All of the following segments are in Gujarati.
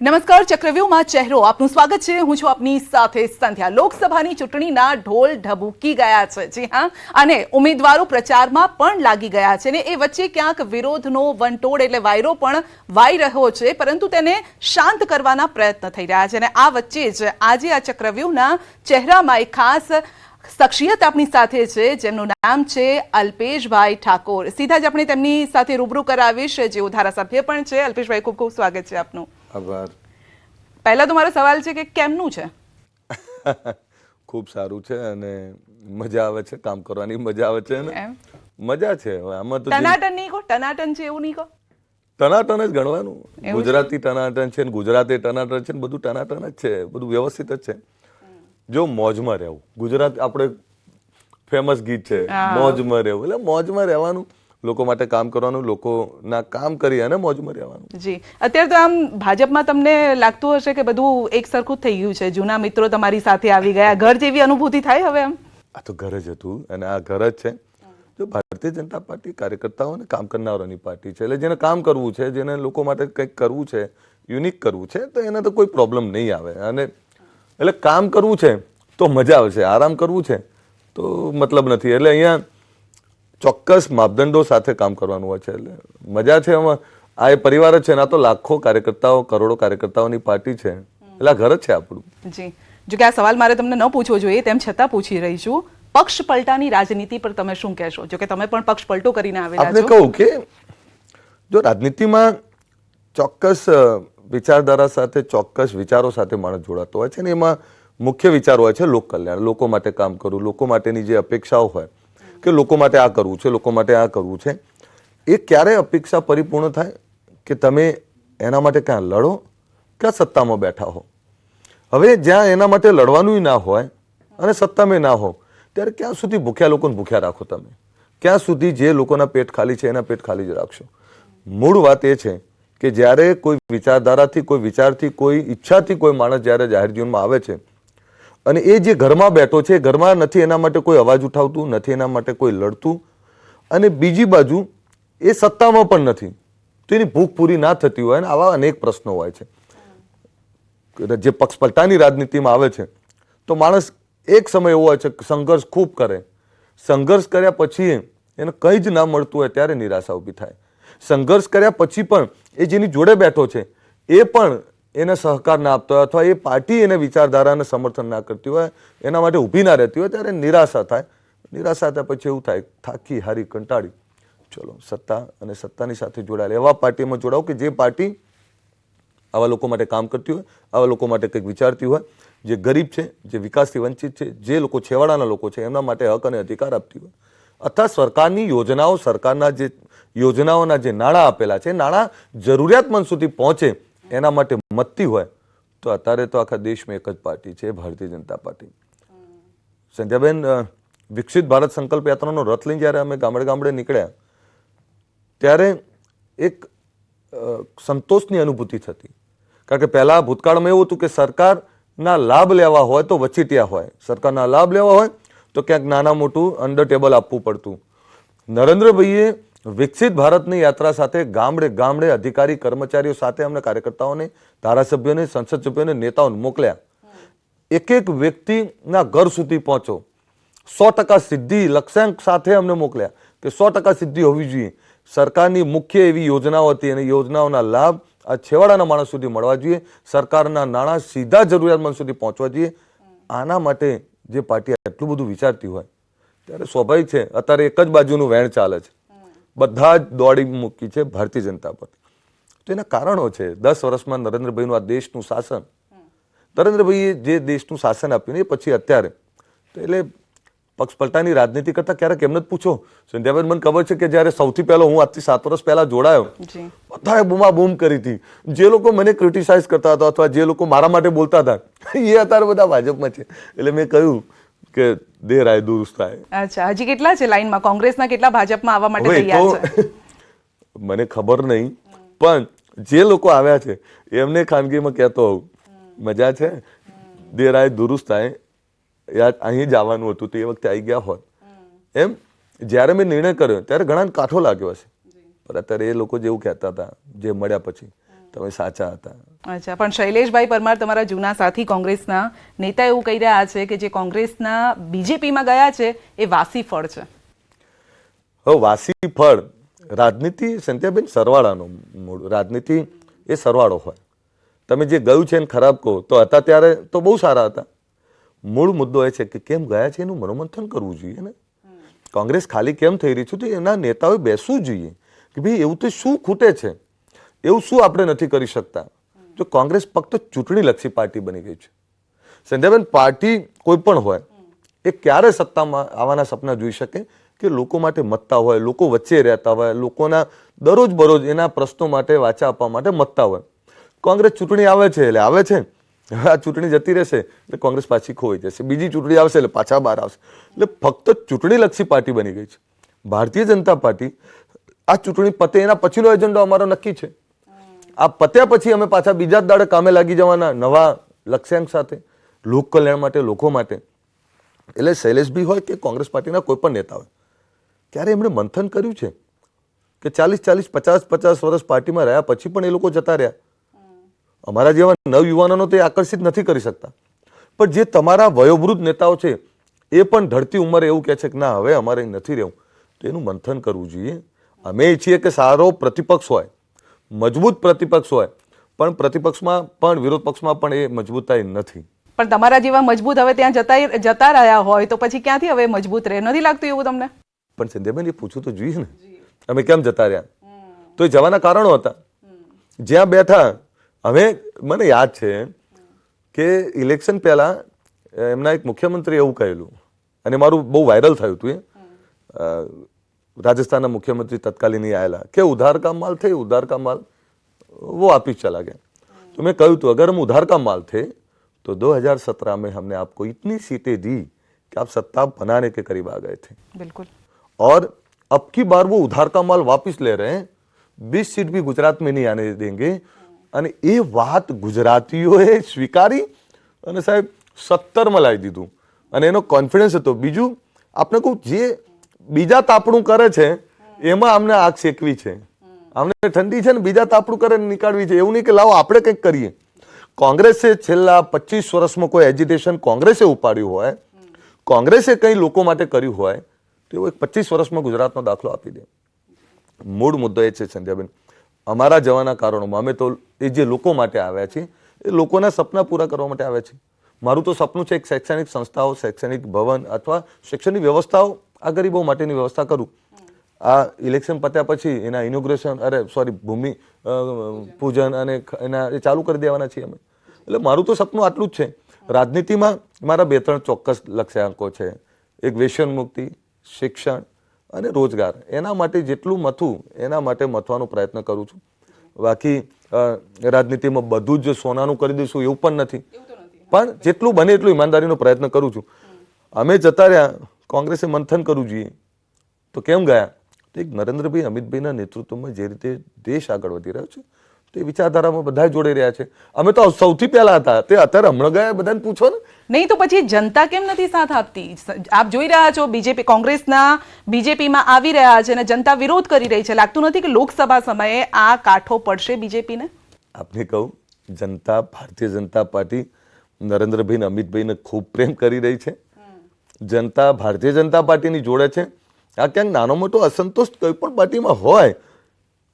નમસ્કાર, ચક્રવ્યૂહમાં ચહેરો આપનું સ્વાગત છે. હું છું આપની સાથે સંધ્યા. લોકસભાની ચૂંટણીના ઢોલ ઢબૂકી ગયા છે. જી હા, અને ઉમેદવારો પ્રચારમાં પણ લાગી ગયા છે ને એ વચ્ચે ક્યાંક વિરોધનો વંટોળ એટલે વાયરો પણ વાઈ રહ્યો છે, પરંતુ તેને શાંત કરવાના પ્રયત્ન થઈ રહ્યા છે. અને આ વચ્ચે જ આજે આ ચક્રવ્યૂહના ચહેરામાં એક ખાસ શખ્સિયત આપણી સાથે છે, જેમનું નામ છે અલ્પેશભાઈ ઠાકોર. સીધા જ આપણે તેમની સાથે રૂબરૂ કરાવીશ, જેઓ ધારાસભ્ય પણ છે. અલ્પેશભાઈ, ખૂબ ખૂબ સ્વાગત છે આપનું. આભાર. પહેલા તો મારો સવાલ છે કે કેમનું છે? ખૂબ સારું છે અને મજા આવે છે, કામ કરવાની મજા આવે છે ને મજા છે. આમાં તો ટનાટન નહીં કહો, ટનાટન છે એવું નહીં કહો. ટનાટન જ ગણવાનું. ગુજરાતી ટનાટન છે ને ગુજરાતી ટનાટન છે ને બધું ટનાટન જ છે, બધું વ્યવસ્થિત જ છે. જો મોજમાં રહેવું, ગુજરાત આપણે ફેમસ ગીત છે મોજમાં રહેવું, એટલે મોજમાં રહેવાનું, લોકો માટે કામ કરવાનું, લોકોના કામ કરી અને મોજમાં રહેવાનું. જી, અત્યારે તો આમ ભાજપમાં તમને લાગતું હશે કે બધું એક સરખું જ થઈ ગયું છે, જૂના મિત્રો તમારી સાથે આવી ગયા, ઘર જેવી અનુભૂતિ થાય હવે? આમ આ તો ઘર જ હતું અને આ ઘર જ છે. જો ભારતીય જનતા પાર્ટી કાર્યકર્તાઓ અને કામ કરનારાની પાર્ટી છે, એટલે જેને કામ કરવું છે, જેને લોકો માટે કંઈક કરવું છે, યુનિક કરવું છે, તો એને તો કોઈ પ્રોબ્લેમ નહીં આવે. અને એટલે કામ કરવું છે તો મજા આવશે, આરામ કરવું છે તો મતલબ નથી. એટલે અહીંયા ચોક્કસ માપદંડો સાથે કામ કરવાનું હોય છે, એટલે મજા છે એમાં. આ એ પરિવાર જ છે, ના તો લાખો કાર્યકર્તાઓ, કરોડો કાર્યકર્તાઓની પાર્ટી છે, એટલે આ ઘર જ છે આપણું. જી, જો કે આ સવાલ મારે તમને ન પૂછવો જોઈએ, તેમ છતાં પૂછી રહી છું. પક્ષ પલટાની રાજનીતિ પર તમે શું કહેશો? જો કે તમે પણ પક્ષ પલટો કરીને આવેલા છો. આપણે કહું કે જો રાજનીતિમાં ચોક્કસ વિચારધારા સાથે, ચોક્કસ વિચારો સાથે માણસ જોડાતો હોય છે ને એમાં મુખ્ય વિચારો હોય છે લોક કલ્યાણ, લોકો માટે કામ કરવું, લોકો માટેની જે અપેક્ષાઓ હોય કે લોકો માટે આ કરવું છે, લોકો માટે આ કરવું છે, એ ક્યારે અપેક્ષા પરિપૂર્ણ થાય કે તમે એના માટે ક્યાં લડો, ક્યાં સત્તામાં બેઠા હો. હવે જ્યાં એના માટે લડવાનું ના હોય અને સત્તામાં ના હો, ત્યારે ક્યાં સુધી ભૂખ્યા લોકોને ભૂખ્યા રાખો તમે? ક્યાં સુધી જે લોકોના પેટ ખાલી છે એના પેટ ખાલી જ રાખશો? મૂળ વાત એ છે કે જ્યારે કોઈ વિચારધારાથી, કોઈ વિચારથી, કોઈ ઈચ્છાથી કોઈ માણસ જ્યારે જાહેર જીવનમાં આવે છે અને એ જે ઘરમાં બેઠો છે, ઘરમાં નથી એના માટે કોઈ અવાજ ઉઠાવતું, નથી એના માટે કોઈ લડતું, અને બીજી બાજુ એ સત્તામાં પણ નથી, તો એની ભૂખ પૂરી ના થતી હોય. અને આવા અનેક પ્રશ્નો હોય છે. જે પક્ષ પલટાની રાજનીતિમાં આવે છે તો માણસ એક સમય એવો હોય છે કે સંઘર્ષ ખૂબ કરે, સંઘર્ષ કર્યા પછી એને કંઈ જ ના મળતું હોય ત્યારે નિરાશા ઊભી થાય. સંઘર્ષ કર્યા પછી પણ એ જેની જોડે બેઠો છે એ પણ એને સહકાર ના આપતો હોય અથવા એ પાર્ટી એને વિચારધારાને સમર્થન ના કરતી હોય, એના માટે ઊભી ના રહેતી હોય, ત્યારે નિરાશા થાય. નિરાશા થયા પછી એવું થાય, થાકી હારી કંટાળી, ચલો સત્તા અને સત્તાની સાથે જોડાયેલા એવા પાર્ટીમાં જોડાઓ કે જે પાર્ટી આવા લોકો માટે કામ કરતી હોય, આવા લોકો માટે કંઈક વિચારતી હોય, જે ગરીબ છે, જે વિકાસથી વંચિત છે, જે લોકો છેવાડાના લોકો છે એમના માટે હક અને અધિકાર આપતી હોય, અથવા સરકારની યોજનાઓ, સરકારના જે યોજનાઓના જે નાણાં આપેલા છે, નાણાં જરૂરિયાતમંદ સુધી પહોંચે એના માટે મતતી હોય, તો અત્યારે તો આખા દેશમાં એક જ પાર્ટી છે, ભારતીય જનતા પાર્ટી. સંધ્યાબેન, વિકસિત ભારત સંકલ્પ યાત્રાનો રથ લઈને જ્યારે અમે ગામડે ગામડે નીકળ્યા ત્યારે એક સંતોષની અનુભૂતિ થતી. કારણ કે પહેલા ભૂતકાળમાં એવું હતું કે સરકારના લાભ લેવા હોય તો વચીટિયા હોય, સરકારના લાભ લેવા હોય તો ક્યાંક નાના મોટું અંડર ટેબલ આપવું પડતું. નરેન્દ્રભાઈએ વિકસિત ભારતની યાત્રા સાથે ગામડે ગામડે અધિકારી કર્મચારીઓ સાથે અમને કાર્યકર્તાઓને, ધારાસભ્યોને, સંસદ સભ્યોને, નેતાઓને મોકલ્યા. એક એક વ્યક્તિના ઘર સુધી પહોંચો, 100% સિદ્ધિ લક્ષ્યાંક સાથે અમને મોકલ્યા કે 100% સિદ્ધિ હોવી જોઈએ. સરકારની મુખ્ય એવી યોજનાઓ હતી અને યોજનાઓના લાભ આ છેવાડાના માણસ સુધી મળવા જોઈએ, સરકારના નાણાં સીધા જરૂરિયાતમંદ સુધી પહોંચવા જોઈએ. આના માટે જે પાર્ટી આટલું બધું વિચારતી હોય ત્યારે સ્વાભાવિક છે અત્યારે એક જ બાજુનું વેણ ચાલે છે, બધા જ દોડી મૂકી છે ભારતીય જનતા પાર્ટી. તો એના કારણો છે. 10 વર્ષમાં નરેન્દ્રભાઈનું આ દેશનું શાસન, નરેન્દ્રભાઈએ જે દેશનું શાસન આપ્યું ને એ પછી અત્યારે તો એટલે પક્ષ પલટાની રાજનીતિ કરતા ક્યારેક એમને જ પૂછો. સંધ્યાબેન, મને ખબર છે કે જ્યારે સૌથી પહેલો હું આજથી 7 વર્ષ પહેલા જોડાયો, બધાએ બૂમા બૂમ કરી હતી. જે લોકો મને ક્રિટિસાઇઝ કરતા હતા અથવા જે લોકો મારા માટે બોલતા હતા એ અત્યારે બધા ભાજપમાં છે. એટલે મેં કહ્યું કે દેર આય દુરુસ્ત થાય. અચ્છા, હજી કેટલા છે લાઈનમાં? કોંગ્રેસના કેટલા ભાજપમાં આવવા માટે તૈયાર છે? મને ખબર નહીં, પણ જે લોકો આવ્યા છે એમને ખાનગીમાં કહેતો હોઉં, મજા છે, દેર આય દુરુસ્ત થાય, યાર અહીં જ આવવાનું હતું તો એ વખતે આવી ગયા હોત. એમ જ્યારે મેં નિર્ણય કર્યો ત્યારે ઘણાને કાઠો લાગ્યો હશે, પણ અત્યારે એ લોકો જેવું કહેતા હતા જે મળ્યા પછી તમે સાચા હતા. અચ્છા, પણ શૈલેષભાઈ પરમાર તમારા જૂના સાથી કોંગ્રેસના નેતા એવું કહી રહ્યા છે કે જે કોંગ્રેસના બીજેપીમાં ગયા છે એ વાસી ફળ છે. હવે વાસી ફળ, રાજનીતિ સંધ્યાબેન સરવાળાનો મૂળ, રાજનીતિ એ સરવાળો હોય. તમે જે ગયું છે એને ખરાબ કહો તો હતા ત્યારે તો બહુ સારા હતા. મૂળ મુદ્દો એ છે કે કેમ ગયા છે એનું મનોમંથન કરવું જોઈએ ને. કોંગ્રેસ ખાલી કેમ થઈ રહી છે તો એના નેતાઓએ બેસવું જોઈએ કે ભાઈ એવું તો શું ખૂટે છે, એવું શું આપણે નથી કરી શકતા. જો કોંગ્રેસ ફક્ત ચૂંટણીલક્ષી પાર્ટી બની ગઈ છે. સંધ્યાબેન, પાર્ટી કોઈ પણ હોય એ ક્યારે સત્તામાં આવવાના સપના જોઈ શકે કે લોકો માટે મતતા હોય, લોકો વચ્ચે રહેતા હોય, લોકોના દરરોજ બરોજ એના પ્રશ્નો માટે વાચા આપવા માટે મતતા હોય. કોંગ્રેસ ચૂંટણી આવે છે એટલે આવે છે, આ ચૂંટણી જતી રહેશે એટલે કોંગ્રેસ પાછી ખોઈ જશે, બીજી ચૂંટણી આવશે એટલે પાછા બહાર આવશે. એટલે ફક્ત ચૂંટણીલક્ષી પાર્ટી બની ગઈ છે. ભારતીય જનતા પાર્ટી આ ચૂંટણી પતે એના પછીનો એજન્ડો અમારો નક્કી છે. આ પત્યા પછી અમે પાછા બીજા જ દાડે કામે લાગી જવાના નવા લક્ષ્યાંક સાથે, લોક કલ્યાણ માટે, લોકો માટે. એટલે શૈલેષભાઈ હોય કે કોંગ્રેસ પાર્ટીના કોઈ પણ નેતા હોય, ક્યારે એમણે મંથન કર્યું છે કે 40-40, 50-50 વર્ષ પાર્ટીમાં રહ્યા પછી પણ એ લોકો જતા રહ્યા? અમારા જેવા નવયુવાનોનો તે આકર્ષિત નથી કરી શકતા. પણ જે તમારા વયોવૃદ્ધ નેતાઓ છે એ પણ ઢળતી ઉંમરે એવું કહે છે કે ના હવે અમારે નથી રહેવું, તો એનું મંથન કરવું જોઈએ. અમે ઈચ્છીએ કે સારો પ્રતિપક્ષ હોય, મજબૂત પ્રતિપક્ષ હોય, પણ પ્રતિપક્ષમાં પણ વિરોધ પક્ષમાં પણ એ મજબૂતાઈ નથી. પણ તમારા જેવા મજબૂત હવે ત્યાં જતા રહ્યા હોય તો પછી ક્યાંથી હવે મજબૂત રહે? નથી લાગતું એવું તમને? પણ સંધ્યાબેન, એ પૂછવું તો જોઈએ ને, અમે કેમ જતા રહ્યા? તો એ જવાના કારણો હતા. જ્યાં બેઠા, હવે મને યાદ છે કે ઇલેક્શન પહેલા એમના એક મુખ્યમંત્રી એવું કહેલું અને મારું બહુ વાયરલ થયું હતું. રાજસ્થાનના મુખ્યમંત્રી તત્કાલીન આયેલા કે ઉધાર કા માલ थे, उधार का माल वो वापिस चला गया. तो मैं कहूँ तो अगर हम उधार का माल थे तो 2017 में हमने आपको इतनी सीटें दी कि आप सत्ता बनाने के करीब आ गए थे. बिल्कुल. और अब की बार वो उधार का माल वापिस ले रहे हैं, 20 सीट भी गुजरात में नहीं आने देंगे. અને એ વાત ગુજરાતીઓએ સ્વીકારી અને સાહેબ 17માં લાવી દીધું અને એનો કોન્ફિડન્સ હતો. બીજું આપણે કહું, જે બીજા તાપણું કરે છે એમાં અમને આગ શેકવી છે, અમને ઠંડી છે ને બીજા તાપણું કરે નીકાળવી છે. એવું નહીં કે લાવો આપણે કંઈક કરીએ. કોંગ્રેસે છેલ્લા 25 વર્ષમાં કોઈ એજિટેશન કોંગ્રેસે ઉપાડ્યું હોય, કોંગ્રેસે કંઈ લોકો માટે કર્યું હોય તો એક 25 વર્ષમાં ગુજરાતનો દાખલો આપી દે. મૂળ મુદ્દો એ છે સંધ્યાબેન, અમારા જવાના કારણોમાં અમે તો એ જે લોકો માટે આવ્યા છીએ એ લોકોના સપના પૂરા કરવા માટે આવ્યા છીએ. મારું તો સપનું છે એક શૈક્ષણિક સંસ્થાઓ, શૈક્ષણિક ભવન અથવા શૈક્ષણિક વ્યવસ્થાઓ આ ગરીબો માટેની વ્યવસ્થા કરું. આ ઇલેક્શન પત્યા પછી એના ઇનોગ્રેશન ભૂમિ પૂજન અને એના એ ચાલુ કરી દેવાના છીએ અમે. એટલે મારું તો સપનું આટલું જ છે. રાજનીતિમાં મારા 2-3 ચોક્કસ લક્ષ્યાંકો છે. એક વ્યસન મુક્તિ, શિક્ષણ અને રોજગાર. એના માટે જેટલું મથું એના માટે મથવાનો પ્રયત્ન કરું છું. બાકી રાજનીતિમાં બધું જ સોનાનું કરી દઈશું એવું પણ નથી, પણ જેટલું બને એટલું ઈમાનદારીનો પ્રયત્ન કરું છું. અમે જતા રહ્યા, કોંગ્રેસે મંથન કરવું જોઈએ તો કેમ ગયા? તો એક નરેન્દ્રભાઈ, અમિતભાઈના નેતૃત્વમાં જે રીતે દેશ આગળ વધી રહ્યો છે તે વિચારધારામાં બધા જોડાઈ રહ્યા છે. અમે તો સૌથી પહેલા હતા, તે અત્યારે હમણાં ગયા બધાને પૂછો ને. નહીં તો પછી જનતા કેમ નથી સાથ આપતી? આપ જોઈ રહ્યા છો બીજેપી, કોંગ્રેસના બીજેપીમાં આવી રહ્યા છે અને જનતા વિરોધ કરી રહી છે. લાગતું નથી કે લોકસભા સમયે આ કાઠો પડશે બીજેપીને? આપને કહું, જનતા, ભારતીય જનતા પાર્ટી નરેન્દ્રભાઈ, અમિતભાઈને ખૂબ પ્રેમ કરી રહી છે. જનતા ભારતીય જનતા પાર્ટીની જોડે છે. આ ક્યાંક નાનો મોટો અસંતોષ કોઈ પણ પાર્ટીમાં હોય,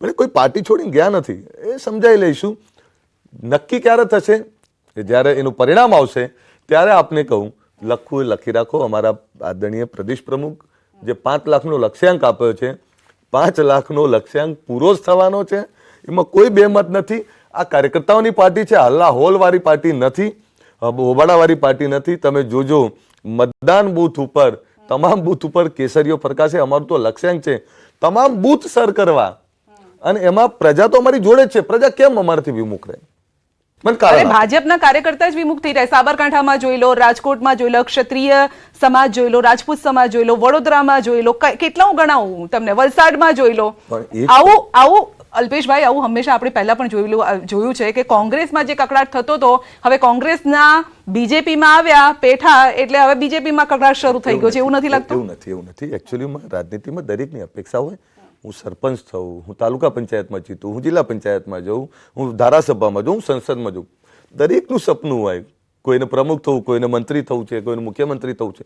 પણ કોઈ પાર્ટી છોડીને ગયા નથી, એ સમજાઈ લઈશું. નક્કી ક્યારે થશે? જ્યારે એનું પરિણામ આવશે ત્યારે આપને કહું. લખવું લખી રાખો. અમારા આદરણીય પ્રદેશ પ્રમુખ જે 5 લાખનો લક્ષ્યાંક આપ્યો છે, 5 લાખનો લક્ષ્યાંક પૂરો જ થવાનો છે. એમાં કોઈ બેમત નથી. આ કાર્યકર્તાઓની પાર્ટી છે, હલ્લા હોલવાળી પાર્ટી નથી, હોબાળાવાળી પાર્ટી નથી. તમે જોજો મતદાન બૂથ ઉપર, તમામ બૂથ ઉપર કેસરીઓ ફરકાશે. અમારું તો લક્ષ્યાંક છે તમામ બૂથ સર કરવા, અને એમાં પ્રજા તો અમારી જોડે જ છે. પ્રજા કેમ અમારાથી વિમુખ રહે? ભાજપના કાર્યકર્તા જ વિમુખ થઈ રહ્યા. સાબરકાંઠામાં જોઈ લો, રાજકોટમાં જોઈ લો, ક્ષત્રિય સમાજ જોઈ લો, રાજપૂત સમાજ જોઈ લો, વડોદરામાં જોઈ લો, કેટલા હું ગણાવું તમને, વલસાડમાં જોઈ લો. આવું અલ્પેશભાઈ, આવું હંમેશા આપણે પહેલા પણ જોયું છે કે કોંગ્રેસમાં જે કકડાટ થતો હતો, હવે કોંગ્રેસના બીજેપીમાં આવ્યા પેઠા એટલે હવે બીજેપીમાં કકડાટ શરૂ થઈ ગયો છે. એવું નથી લાગતું? એવું નથી. એકચ્યુઅલીમાં રાજનીતિમાં દરેકની અપેક્ષા હોય. હું સરપંચ થઉં, હું તાલુકા પંચાયતમાં જીતું, હું જિલ્લા પંચાયતમાં જાઉં, હું ધારાસભામાં જાઉં, હું સંસદમાં જાઉં, દરેકનું સપનું હોય. કોઈને પ્રમુખ થવું, કોઈને મંત્રી થવું છે, કોઈને મુખ્યમંત્રી થવું છે.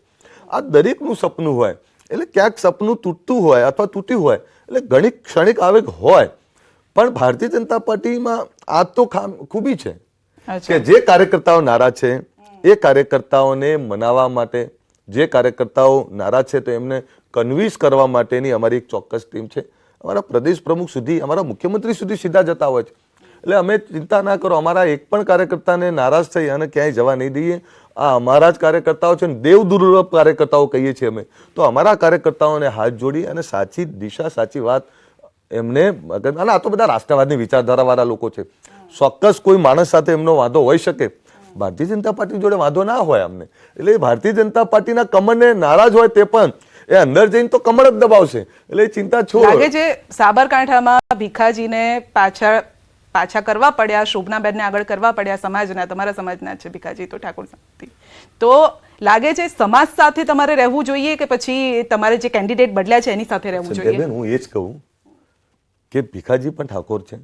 આ દરેકનું સપનું હોય. એટલે ક્યાંક સપનું તૂટતું હોય અથવા તૂટ્યું હોય એટલે ઘણી ક્ષણિક આવેગ હોય. પણ ભારતીય જનતા પાર્ટીમાં આ તો ખૂબી છે કે જે કાર્યકર્તાઓ નારાજ છે એ કાર્યકર્તાઓને મનાવવા માટે, જે કાર્યકર્તાઓ નારાજ છે તો એમને કન્વિન્સ કરવા માટેની અમારી એક ચોક્કસ ટીમ છે. અમારા પ્રદેશ પ્રમુખ સુધી, અમારા મુખ્યમંત્રી સુધી સીધા જતા હોય છે. એટલે અમે ચિંતા ના કરો, અમારા એક પણ કાર્યકર્તાને નારાજ થઈ અને ક્યાંય જવા નહીં દઈએ. આ અમારા જ કાર્યકર્તાઓ છે, દેવ દુર્લભ કાર્યકર્તાઓ કહીએ છીએ અમે. તો અમારા કાર્યકર્તાઓને હાથ જોડી અને સાચી દિશા, સાચી વાત એમને, અને આ તો બધા રાષ્ટ્રવાદની વિચારધારાવાળા લોકો છે. ચોક્કસ કોઈ માણસ સાથે એમનો વાંધો હોઈ શકે, ભારતીય જનતા પાર્ટી જોડે વાંધો ના હોય અમને. એટલે ભારતીય જનતા પાર્ટીના કમળને નારાજ હોય તે પણ એ અંદર જઈને તો કમળ જ દબાવશે. એટલે ચિંતા છોડ. લાગે છે સાબરકાંઠામાં ભીખાજીને પાછા કરવા પડ્યા, શોભનાબેનને આગળ કરવા પડ્યા, સમાજના, તમારા સમાજના છે ભીખાજી તો ઠાકોર સમાજથી. તો લાગે છે સમાજ સાથે તમારે રહેવું જોઈએ કે પછી તમારે જે કેન્ડિડેટ બદલ્યા છે એની સાથે રહેવું જોઈએ? હું એ જ કહું કે ભીખાજી પણ ઠાકોર છે.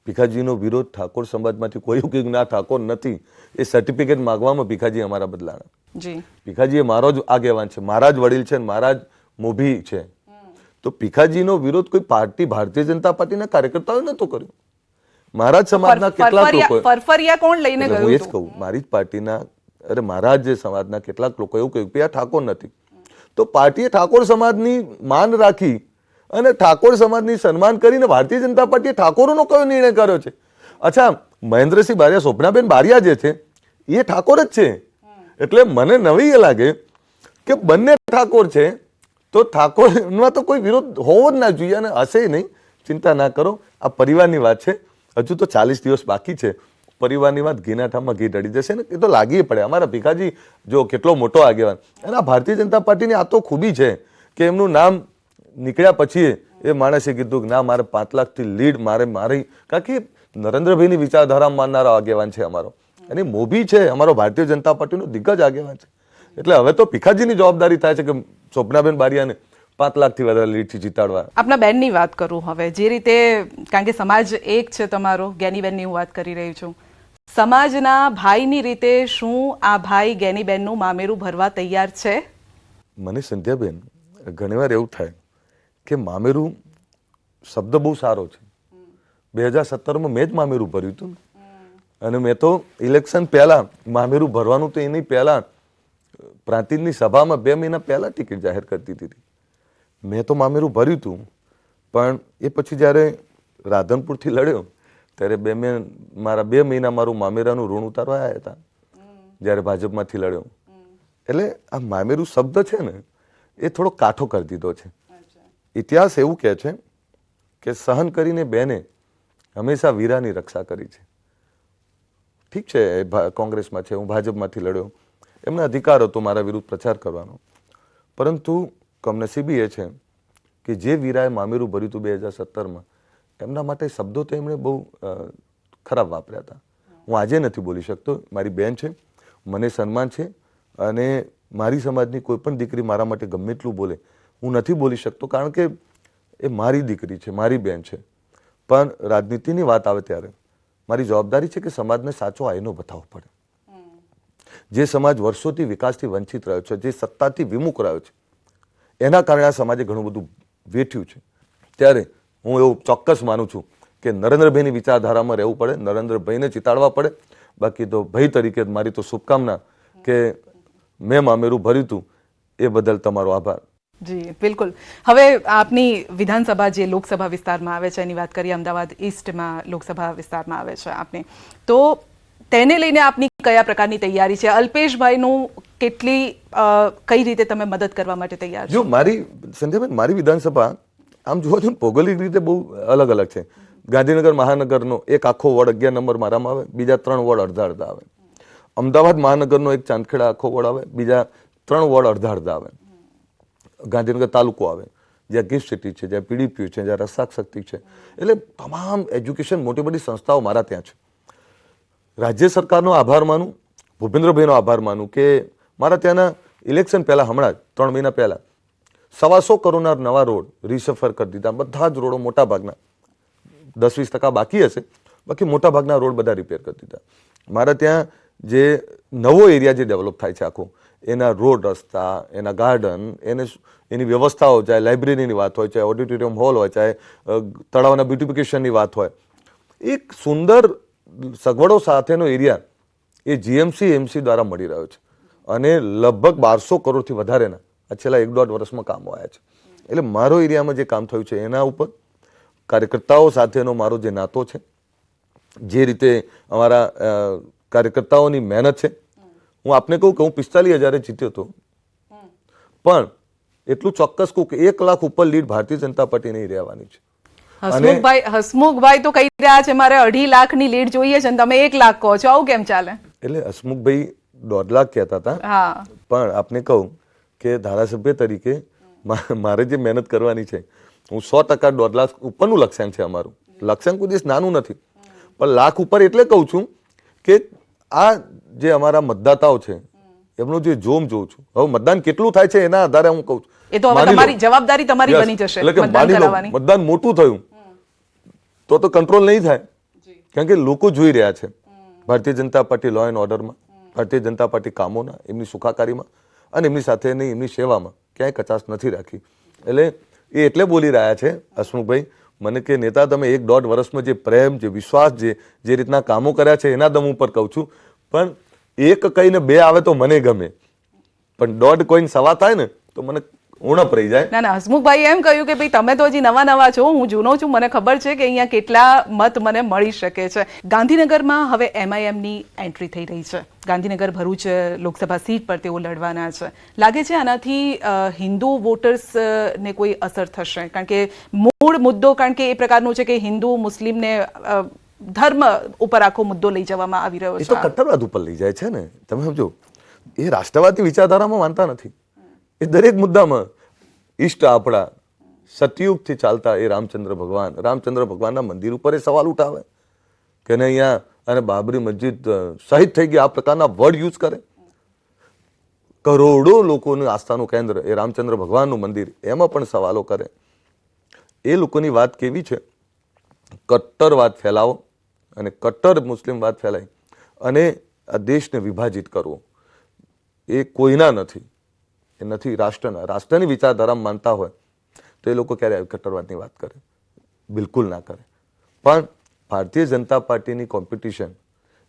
ભીખાજીનો વિરોધ ઠાકોર સમાજમાંથી કોઈ કે ના ઠાકોર નથી એ સર્ટિફિકેટ માંગવામાં ભીખાજી અમારા બદલાણા. જી, ભીખાજી એ મારો જ આગેવાન છે, મારા જ વડીલ છે, મારા જ મોભી છે. તો ભીખાજીનો વિરોધ કોઈ પાર્ટી, ભારતીય જનતા પાર્ટીના કાર્યકર્તાઓએ નતો કર્યો. મારા જ સમાજના કેટલાક લોકો, ફરફરિયા કોણ લઈને ગયું? હું એ જ કહું, મારી જ પાર્ટીના, અરે મારા જ સમાજના કેટલાક લોકો એવું કહ્યું કે આ ઠાકોર નથી. તો પાર્ટીએ ઠાકોર સમાજની માન રાખી અને ઠાકોર સમાજની સન્માન કરીને ભારતીય જનતા પાર્ટીએ ઠાકોરોનો કયો નિર્ણય કર્યો છે? અચ્છા, મહેન્દ્રસિંહ બારિયા, શોભનાબેન બારિયા જે છે એ ઠાકોર જ છે. એટલે મને નવી એ લાગે કે બંને ઠાકોર છે તો ઠાકોરમાં તો કોઈ વિરોધ હોવો જ ના જોઈએ અને હશે નહીં. ચિંતા ના કરો, આ પરિવારની વાત છે. હજુ તો 40 દિવસ બાકી છે. પરિવારની વાત ઘીના ઠામમાં ઘી ઢળી જશે ને, એ તો લાગી પડે. અમારા ભીખાજી જો કેટલો મોટો આગેવાન, અને આ ભારતીય જનતા પાર્ટીની આ તો ખૂબી છે કે એમનું નામ નીકળ્યા પછી એ માણસે કીધું કે ના, મારે 5 લાખથી લીડ મારી, કારણ કે નરેન્દ્રભાઈની વિચારધારા માનનારો આગેવાન છે અમારો, અને મોભી છે, અમારો ભારતીય જનતા પાર્ટીનો દિગ્ગજ આગેવાન છે. એટલે હવે તો ભીખાજીની જવાબદારી થાય છે કે શોભનાબેન બારિયાને 5 લાખથી વધારે લીડથી જીતાડવા. આપના બેનની વાત કરું હવે, જે રીતે, કારણ કે સમાજ એક છે તમારો, જ્ઞાનીબેનની હું વાત કરી રહી છું, સમાજના ભાઈની રીતે શું આ ભાઈ જ્ઞાનીબેનનું મામેરું ભરવા તૈયાર છે? મને સંધ્યાબેન ઘણીવાર એવું થાય કે મામેરું શબ્દ બહુ સારો છે. 2017માં મેં જ મામેરું ભર્યું હતું અને મેં તો ઇલેક્શન પહેલા મામેરું ભરવાનું તો એની પહેલા પ્રાંતિજની સભામાં 2 મહિના પહેલા ટિકિટ જાહેર કરી દીધી હતી. મેં તો મામેરું ભર્યું હતું, પણ એ પછી જ્યારે રાધનપુરથી લડ્યો ત્યારે મારા 2 મહિના મારું મામેરાનું ઋણ ઉતારવા આવ્યા હતા જ્યારે ભાજપમાંથી લડ્યો. એટલે આ મામેરું શબ્દ છે ને એ થોડો કાઠો કરી દીધો છે. ઇતિહાસ એવું કહે છે કે સહન કરીને બેને હંમેશા વીરાની રક્ષા કરી છે. ઠીક છે, કોંગ્રેસમાં છે, હું ભાજપમાંથી લડ્યો, એમને અધિકાર હતો મારા વિરુદ્ધ પ્રચાર કરવાનો, પરંતુ કમનસીબી એ છે કે જે વીરાએ મામેરું ભર્યું હતું 2017માં, એમના માટે શબ્દો તો એમણે બહુ ખરાબ વાપર્યા હતા. હું આજે નથી બોલી શકતો. મારી બેન છે, મને સન્માન છે, અને મારી સમાજની કોઈ પણ દીકરી મારા માટે ગમે એટલું બોલે હું નથી બોલી શકતો, કારણ કે એ મારી દીકરી છે, મારી બેન છે. પણ રાજનીતિની વાત આવે ત્યારે મારી જવાબદારી છે કે સમાજને સાચો આઈનો બતાવવો પડે. જે સમાજ વર્ષોથી વિકાસથી વંચિત રહ્યો છે, જે સત્તાથી વિમુખ રહ્યો છે, એના કારણે આ સમાજે ઘણું બધું વેઠ્યું છે. ત્યારે હું એવું ચોક્કસ માનું છું કે નરેન્દ્રભાઈની વિચારધારામાં રહેવું પડે, નરેન્દ્રભાઈને જીતાડવા પડે. બાકી તો ભાઈ તરીકે મારી તો શુભકામના કે મેં મામેરું ભર્યું હતું એ બદલ તમારો આભાર. જી બિલકુલ. હવે આપની વિધાનસભા જે લોકસભા વિસ્તારમાં આવે છે એની વાત કરીએ, અમદાવાદ ઈસ્ટમાં લોકસભા વિસ્તારમાં આવે છે આપની, તો તેને લઈને આપની કયા પ્રકારની તૈયારી છે? અલ્પેશભાઈનું કઈ રીતે તમે મદદ કરવા માટે તૈયાર છો? જો સંધ્યાબેન, મારી વિધાનસભા આમ જોવા છો ભૌગોલિક રીતે બહુ અલગ અલગ છે. ગાંધીનગર મહાનગરનો એક આખો વોર્ડ 11 નંબર મારામાં આવે, બીજા 3 વોર્ડ અડધા આવે. અમદાવાદ મહાનગરનો એક ચાંદખેડા આખો વોર્ડ આવે, બીજા 3 વોર્ડ અડધા આવે. ગાંધીનગર તાલુકો આવે, જ્યાં ગિફ્ટ સિટી છે, જ્યાં પીડીપી છે, જ્યાં રસાક શક્તિ છે. એટલે તમામ એજ્યુકેશન મોટી મોટી સંસ્થાઓ મારા ત્યાં છે. રાજ્ય સરકારનો આભાર માનું, ભૂપેન્દ્રભાઈનો આભાર માનું કે મારા ત્યાંના ઇલેક્શન પહેલા, હમણાં 3 મહિના પહેલા 125 કરોડના નવા રોડ રીસફર કરી દીધા. બધા જ રોડો મોટા ભાગના 10-20% બાકી હશે, બાકી મોટા ભાગના રોડ બધા રિપેર કરી દીધા. મારા ત્યાં જે નવો એરિયા જે ડેવલપ થાય છે આખો, એના રોડ રસ્તા, એના ગાર્ડન, એની વ્યવસ્થાઓ, ચાહે લાઇબ્રેરીની વાત હોય, ચાહે ઓડિટોરિયમ હોલ હોય, ચાહે તળાવના બ્યુટિફિકેશનની વાત હોય, એક સુંદર સગવડો સાથેનો એરિયા એ જીએમસી એમસી દ્વારા મળી રહ્યો છે. અને લગભગ 1200 કરોડથી વધારેના આ છેલ્લા 1-1.5 વર્ષમાં કામો આવ્યા છે. એટલે મારો એરિયામાં જે કામ થયું છે એના ઉપર કાર્યકર્તાઓ સાથેનો મારો જે નાતો છે, જે રીતે અમારા કાર્યકર્તાઓની મહેનત છે, હું આપને કહું કે હું 45,000 જીત્યો હતો, પણ એટલું ચોક્કસ કહું કે 1 લાખ ઉપર લીડ ભારતીય જનતા પાર્ટી નહીં રહેવાની છે. હસમુખભાઈ તો કહી રહ્યા છે મારે 2.5 લાખની લીડ જોઈએ છે, તમે 1 લાખ કહો છો, આવું કેમ ચાલે? એટલે હસમુખભાઈ 1.5 લાખ કહેતા હતા, પણ આપને કહું કે ધારાસભ્ય તરીકે મારે જે મહેનત કરવાની છે, હું 100% 1.5 લાખ ઉપરનું લક્ષ્યાંક છે અમારું. લક્ષ્યાંક કોઈ દિવસ નાનું નથી, પણ લાખ ઉપર એટલે કહું છું કે આ જે અમારા મતદાતાઓ છે એમનું જે જોમ જોઉં છું. હવે મતદાન કેટલું થાય છે એના આધારે હું કહું છું, એ તો હવે તમારી જવાબદારી તમારી બની જશે. એટલે કે માની લો મતદાન મોટું થયું તો કંટ્રોલ નહીં થાય, કારણ કે લોકો જોઈ રહ્યા છે Bharatiya Janata party law and ઓર્ડરમાં, ભારતીય જનતા પાર્ટી કામોના, એમની સુખાકારીમાં અને એમની સાથેની એમની સેવામાં ક્યાંય કચાશ નથી રાખી. એટલે એ એટલે બોલી રહ્યા છે હસમુખભાઈ મને કે નેતા તમે 1-1.5 વર્ષમાં જે પ્રેમ, જે વિશ્વાસ, જે રીતના કામો કર્યા છે એના દમ ઉપર કહું છું. પણ 1 કહીને 2 આવે તો મને ગમે, પણ 1.5 કોઈને 1.25 થાય ને તો મને ઉણપ રહી જાય. ના, હસમુખભાઈ એમ કહ્યું કે ભાઈ તમે તો હજી નવા છો, હું જૂનો છું, મને ખબર છે કે અહીંયા કેટલા મત મને મળી શકે છે. ગાંધીનગરમાં હવે MIMની એન્ટ્રી થઈ રહી છે. ગાંધીનગર ભરૂચ લોકસભા સીટ પર તેઓ લડવાના છે. લાગે છે આનાથી હિન્દુ વોટર્સને કોઈ અસર થશે? કારણ કે મૂળ મુદ્દો કારણ કે એ પ્રકારનો છે કે હિન્દુ મુસ્લિમને ધર્મ ઉપર આખો મુદ્દો લઈ જવામાં આવી રહ્યો છે. એ તો કટ્ટરવાદ ઉપર લઈ જાય છે ને. તમે સમજો, એ રાષ્ટ્રવાદી વિચારધારામાં માનતા નથી. એ દરેક મુદ્દામાં ઈષ્ટ આપણા સતયુગથી ચાલતા એ રામચંદ્ર ભગવાનના મંદિર ઉપર એ સવાલ ઉઠાવે કે અહીંયા અને બાબરી મસ્જિદ શહીદ થઈ ગયા, આ પ્રકારના વર્ડ યુઝ કરે. કરોડો લોકોનું આસ્થાનું કેન્દ્ર એ રામચંદ્ર ભગવાનનું મંદિર, એમાં પણ સવાલો કરે. એ લોકોની વાત કેવી છે, કટ્ટરવાદ ફેલાવો અને કટ્ટર મુસ્લિમવાદ ફેલાય અને આ દેશને વિભાજિત કરવો એ કોઈના નથી. એ નથી રાષ્ટ્રની વિચારધારામાં માનતા હોય તો એ લોકો ક્યારે કટ્ટરવાદની વાત કરે? બિલકુલ ના કરે. પણ ભારતીય જનતા પાર્ટીની કોમ્પિટિશન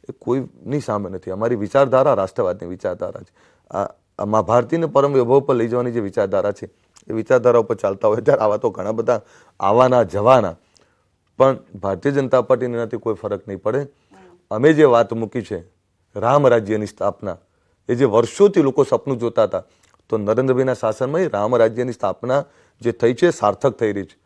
એ કોઈની સામે નથી. અમારી વિચારધારા રાષ્ટ્રવાદની વિચારધારા છે. આ ભારતીયને પરમ વૈભવ પર લઈ જવાની જે વિચારધારા છે એ વિચારધારા ઉપર ચાલતા હોય ત્યારે આવા તો ઘણા બધા આવવાના જવાના, પણ ભારતીય જનતા પાર્ટીને એનાથી કોઈ ફરક નહીં પડે. અમે જે વાત મૂકી છે રામ રાજ્યની સ્થાપના, એ જે વર્ષોથી લોકો સપનું જોતા હતા, તો નરેન્દ્રભાઈના શાસનમાં રામ રાજ્યની સ્થાપના જે થઈ છે સાર્થક થઈ રહી છે.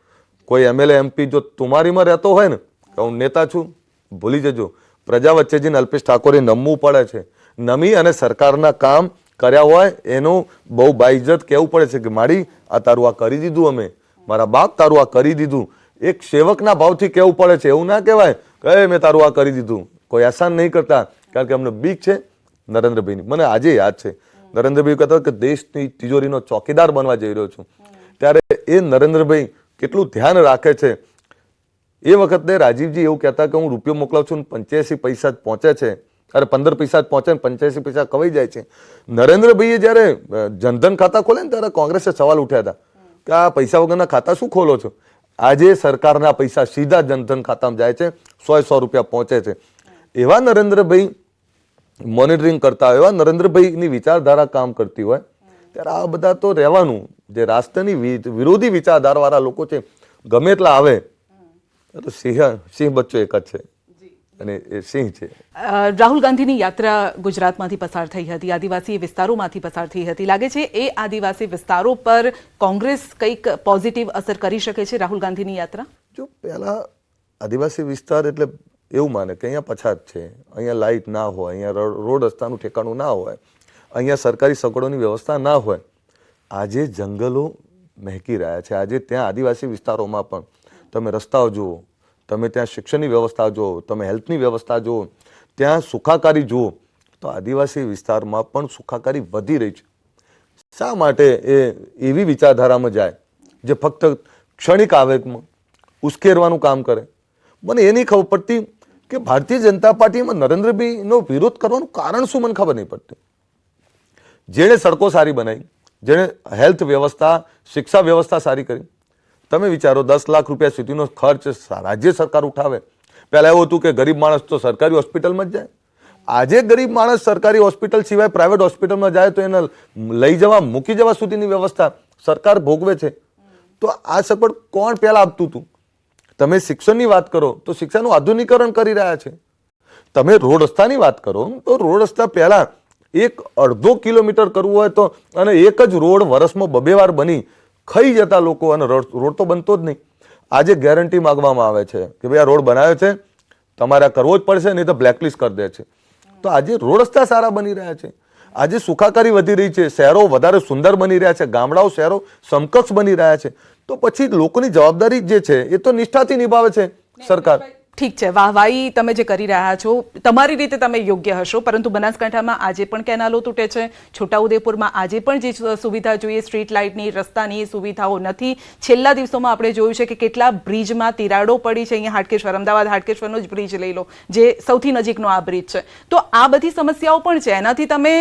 કોઈ MLA MP જો તુમારીમાં રહેતો હોય ને, હું નેતા છું, ભૂલી જજો, પ્રજા વચ્ચે જઈને અલ્પેશ ઠાકોરે નમવું પડે છે. નમી અને સરકારના કામ કર્યા હોય એનું બહુ બાઇજ્જત કહેવું પડે છે કે મારી આ તારું આ કરી દીધું, અમે મારા બાપ તારું આ કરી દીધું. એક સેવકના ભાવથી કહેવું પડે છે, એવું ના કહેવાય કે મેં તારું આ કરી દીધું. કોઈ આસાન નહીં કરતા, કારણ કે અમને બીક છે નરેન્દ્રભાઈની. મને આજે યાદ છે નરેન્દ્રભાઈ કહેતા કે દેશની તિજોરીનો ચોકીદાર બનવા જઈ રહ્યો છું, ત્યારે એ નરેન્દ્રભાઈ કેટલું ધ્યાન રાખે છે. એ વખતે રાજીવજી એવું કહેતા કે હું રૂપિયો મોકલાવું છું 85 પૈસા જ પહોંચે છે, અરે 15 પૈસા જ પહોંચે ને 85 પૈસા કવાઈ જાય છે. નરેન્દ્રભાઈએ જ્યારે જનધન ખાતા ખોલે ને ત્યારે કોંગ્રેસે સવાલ ઉઠ્યા હતા કે આ પૈસા વગરના ખાતા શું ખોલો છો? આજે સરકારના પૈસા સીધા જનધન ખાતામાં જાય છે, 100 રૂપિયા પહોંચે છે. એવા નરેન્દ્રભાઈ મોનિટરિંગ કરતા હોય, એવા નરેન્દ્રભાઈની વિચારધારા કામ કરતી હોય, ત્યારે આ બધા તો રહેવાનું. જે રાષ્ટ્રની વિરોધી વિચારધારા વાળા લોકો છે ગમે એટલા આવે તો સિંહ બચ્ચો એક જ છે અને એ સિંહ છે. રાહુલ ગાંધીની યાત્રા ગુજરાતમાંથી પસાર થઈ હતી, આદિવાસી વિસ્તારોમાંથી પસાર થઈ હતી. લાગે છે એ આદિવાસી વિસ્તારો પર કોંગ્રેસ કંઈક પોઝિટિવ અસર કરી શકે છે રાહુલ ગાંધીની યાત્રા? જો પહેલા આદિવાસી વિસ્તાર એટલે એવું માને કે અહીંયા પછાત છે, અહીંયા લાઇટ ના હોય, અહીંયા રોડ રસ્તાનું ઠેકાણું ના હોય, અહીંયા સરકારી સગવડોની વ્યવસ્થા ના હોય. આજે જંગલો મહેકી રહ્યા છે. આજે ત્યાં આદિવાસી વિસ્તારોમાં પણ તમે રસ્તાઓ જુઓ, તમે ત્યાં શિક્ષણની વ્યવસ્થા જુઓ, તમે હેલ્થની વ્યવસ્થા જુઓ, ત્યાં સુખાકારી જુઓ, તો આદિવાસી વિસ્તારમાં પણ સુખાકારી વધી રહી છે. શા માટે એ એવી વિચારધારામાં જાય જે ફક્ત ક્ષણિક આવેગમાં ઉશ્કેરવાનું કામ કરે? મને એ નહીં ખબર પડતી કે ભારતીય જનતા પાર્ટીમાં નરેન્દ્રભાઈનો વિરોધ કરવાનું કારણ શું, મને ખબર નહીં પડતી. જેણે સડકો સારી બનાવી, જેણે હેલ્થ વ્યવસ્થા, શિક્ષા વ્યવસ્થા સારી કરી. તમે વિચારો 10 લાખ રૂપિયા સુધીનો ખર્ચ રાજ્ય સરકાર ઉઠાવે. પહેલા એવું હતું કે ગરીબ માણસ તો સરકારી હોસ્પિટલમાં જ જાય. આજે ગરીબ માણસ સરકારી હોસ્પિટલ સિવાય પ્રાઇવેટ હોસ્પિટલમાં જાય તો એને લઈ જવા મૂકી જવા સુધીની વ્યવસ્થા સરકાર ભોગવે છે. તો આ સપોર્ટ કોણ પહેલા આપતું હતું? તમે શિક્ષણની વાત કરો તો શિક્ષાનું આધુનિકરણ કરી રહ્યા છે. તમે રોડ રસ્તાની વાત કરો તો રોડ રસ્તા પહેલા 1.5 કિલોમીટર કરવું હોય તો અને એક જ રોડ વર્ષમાં 2 વાર બની ખાઈ જતા લોકો, અને રોડ તો બનતો જ નહીં. આજે ગેરંટી માંગવામાં આવે છે કે ભાઈ આ રોડ બનાવ્યો છે, તમારે કરવો જ પડશે, નહીં તો બ્લેકલિસ્ટ કરી દે છે. તો આજે રોડ રસ્તા સારા બની રહ્યા છે, આજે સુખાકારી વધી રહી છે, શહેરો વધારે સુંદર બની રહ્યા છે, ગામડાઓ શહેરો સમકક્ષ બની રહ્યા છે. તો પછી લોકોની જવાબદારી જે છે એ તો નિષ્ઠાથી નિભાવે છે સરકાર. ઠીક છે, વાહવાઈ તમે જે કરી રહ્યા છો તમારી રીતે તમે યોગ્ય હશો, પરંતુ બનાસકાંઠામાં આજે પણ કેનાલો તૂટે છે, છોટાઉદેપુરમાં આજે પણ જે સુવિધા જોઈએ સ્ટ્રીટ લાઇટની, રસ્તાની સુવિધાઓ નથી. છેલ્લા દિવસોમાં આપણે જોયું છે કે કેટલા બ્રિજમાં તિરાડો પડી છે. અહીંયા હાટકેશ્વર, અમદાવાદ હાટકેશ્વરનો જ બ્રિજ લઈ લો, જે સૌથી નજીકનો આ બ્રિજ છે. તો આ બધી સમસ્યાઓ પણ છે, એનાથી તમે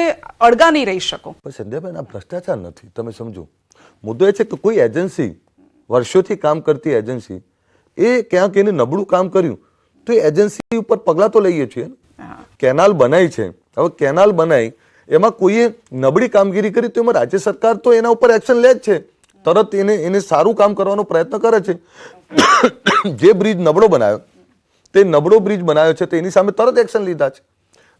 અળગા નહીં રહી શકો. સંધ્યાબેન, આ ભ્રષ્ટાચાર નથી, તમે સમજો. મુદ્દો એ છે કે કોઈ એજન્સી, વર્ષોથી કામ કરતી એજન્સી, એ ક્યાંક એને નબળું કામ કર્યું તો એ એજન્સી ઉપર પગલાં તો લઈએ છીએ. કેનાલ બનાવી છે, હવે કેનાલ બનાવી એમાં કોઈએ નબળી કામગીરી કરી તો એમાં રાજ્ય સરકાર તો એના ઉપર એક્શન લે જ છે, તરત એને સારું કામ કરવાનો પ્રયત્ન કરે છે. જે બ્રિજ નબળો બનાવ્યો, તે નબળો બ્રિજ બનાવ્યો છે તો એની સામે તરત એક્શન લીધા છે.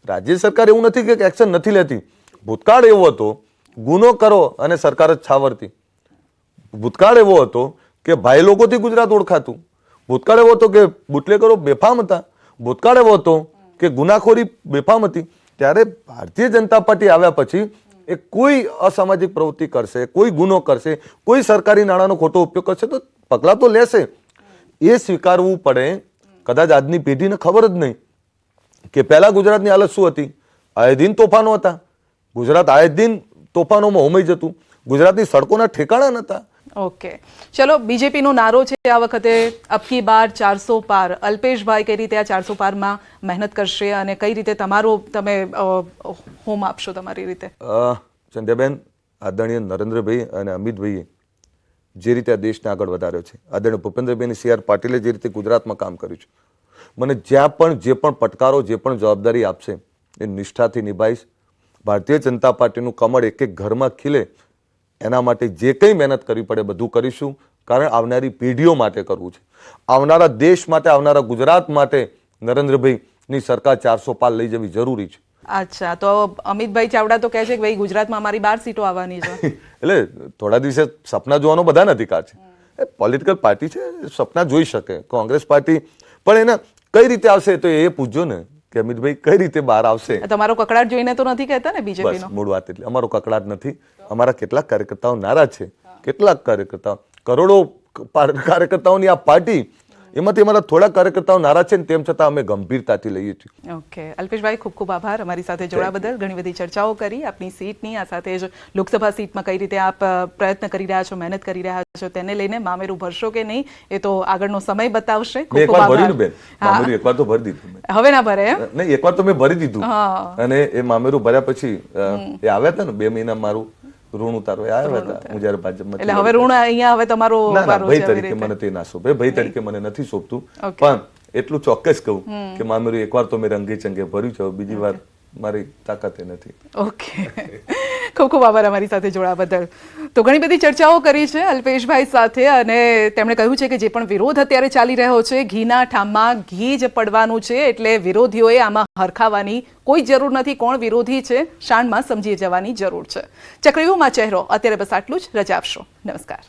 રાજ્ય સરકાર એવું નથી કે એક્શન નથી લેતી. ભૂતકાળ એવો હતો ગુનો કરો અને સરકાર જ છાવરતી. ભૂતકાળ એવો હતો કે ભાઈ લોકોથી ગુજરાત ઓળખાતું. ભૂતકાળ એવો હતો કે બુટલેગરો બેફામ હતા. ભૂતકાળ એવો હતો કે ગુનાખોરી બેફામ હતી. ત્યારે ભારતીય જનતા પાર્ટી આવ્યા પછી એ કોઈ અસામાજિક પ્રવૃત્તિ કરશે, કોઈ ગુનો કરશે, કોઈ સરકારી નાણાંનો ખોટો ઉપયોગ કરશે તો પગલાં તો લેશે. એ સ્વીકારવું પડે. કદાચ આજની પેઢીને ખબર જ નહીં કે પહેલા ગુજરાતની હાલત શું હતી. આયે દિન તોફાનો હતા. ગુજરાત આયે દિન તોફાનોમાં હોમાઈ જતું. ગુજરાતની સડકોના ઠેકાણા નહોતા. ઓકે, ચલો, બીજેપીનો નારો છે આ વખતે અબકી બાર 400 પાર. અલ્પેશભાઈ કઈ રીતે આ 400 પારમાં મહેનત કરશે અને કઈ રીતે તમે હોમ આપશો તમારી રીતે? સંધ્યાબેન, આદરણીય નરેન્દ્રભાઈ અને અમિતભાઈએ જે રીતે આ દેશને આગળ વધાર્યો છે, આદરણીય ભૂપેન્દ્રભાઈ CR પાટીલે જે રીતે ગુજરાતમાં કામ કર્યું છે, મને જ્યાં પણ જે પણ પડકારો, જે પણ જવાબદારી આપશે એ નિષ્ઠાથી નિભાવીશ. ભારતીય જનતા પાર્ટીનું કમળ એક એક ઘરમાં ખીલે એના માટે જે કંઈ મહેનત કરવી પડે બધું કરીશું. કારણ આવનારી પેઢીઓ માટે કરવું છે, આવનારા દેશ માટે, આવનારા ગુજરાત માટે નરેન્દ્રભાઈની સરકાર 400 પાર લઈ જવી જરૂરી છે. અચ્છા, તો અમિતભાઈ ચાવડા તો કહે છે કે ભાઈ ગુજરાતમાં અમારી 12 સીટો આવવાની છે. એટલે થોડા દિવસે સપના જોવાનો બધાને અધિકાર છે. એ પોલિટિકલ પાર્ટી છે, સપના જોઈ શકે. કોંગ્રેસ પાર્ટી પણ એને કઈ રીતે આવશે તો એ પૂછજો ને કે અમિતભાઈ કઈ રીતે બહાર આવશે. તમારો કકડાટ જોઈને તો નથી કહેતા ને બીજેપીનો? મૂળ વાત એટલે અમારો કકડાટ નથી. અમારા કેટલાક કાર્યકર્તાઓ નારાજ છે. કેટલાક કાર્યકર્તાઓ, કરોડો કાર્યકર્તાઓની આ પાર્ટી, એમાંથી અમારા થોડા કાર્યકર્તાઓ નારાજ છે, તેમ છતાં અમે ગંભીરતાથી લઈએ છીએ. ઓકે, અલ્પેશભાઈ, ખૂબ ખૂબ આભાર અમારી સાથે જોડાવા બદલ. ઘણી બધી ચર્ચાઓ કરી આપની સીટની, આ સાથે જ લોકસભા સીટમાં કઈ રીતે આપ પ્રયત્ન કરી રહ્યા છો, મહેનત કરી રહ્યા છો, તેને લઈને મામેરું ભરશો કે નહીં એ તો આગળનો સમય બતાવશે. ખૂબ ખૂબ આભાર. મામેરું એકવાર તો ભરી દીધું. હવે ના ભરે એમ? નહીં, એકવાર તો મેં ભરી દીધું અને એ મામેરું ભર્યા પછી એ આવ્યા હતા ને 2 મહિના મારું ઋણ ઉતારવા આવ્યા હતા હું જ્યારે ભાજપમાં. એટલે હવે ઋણ અહીંયા હવે તમારો ભાઈ તરીકે મને તે ના સોંપે, ભાઈ તરીકે મને નથી સોંપતું. પણ એટલું ચોક્કસ કહું કે મામેરું એકવાર તો મેં રંગે ચંગે ભર્યું છે, બીજી વાર મારી તાકાત નથી. ઓકે, ખૂબ ખૂબ આભાર અમારી સાથે જોડાવા બદલ. તો ઘણી બધી ચર્ચાઓ કરી છે અલ્પેશભાઈ સાથે અને તેમણે કહ્યું છે કે જે પણ વિરોધ અત્યારે ચાલી રહ્યો છે, ઘીના ઠામમાં ઘી જ પડવાનું છે, એટલે વિરોધીઓએ આમાં હરખાવાની કોઈ જરૂર નથી. કોણ વિરોધી છે શાણમાં સમજી જવાની જરૂર છે. ચક્રવ્યૂહમાં ચહેરો અત્યારે બસ આટલું જ. રજા આપશો. નમસ્કાર.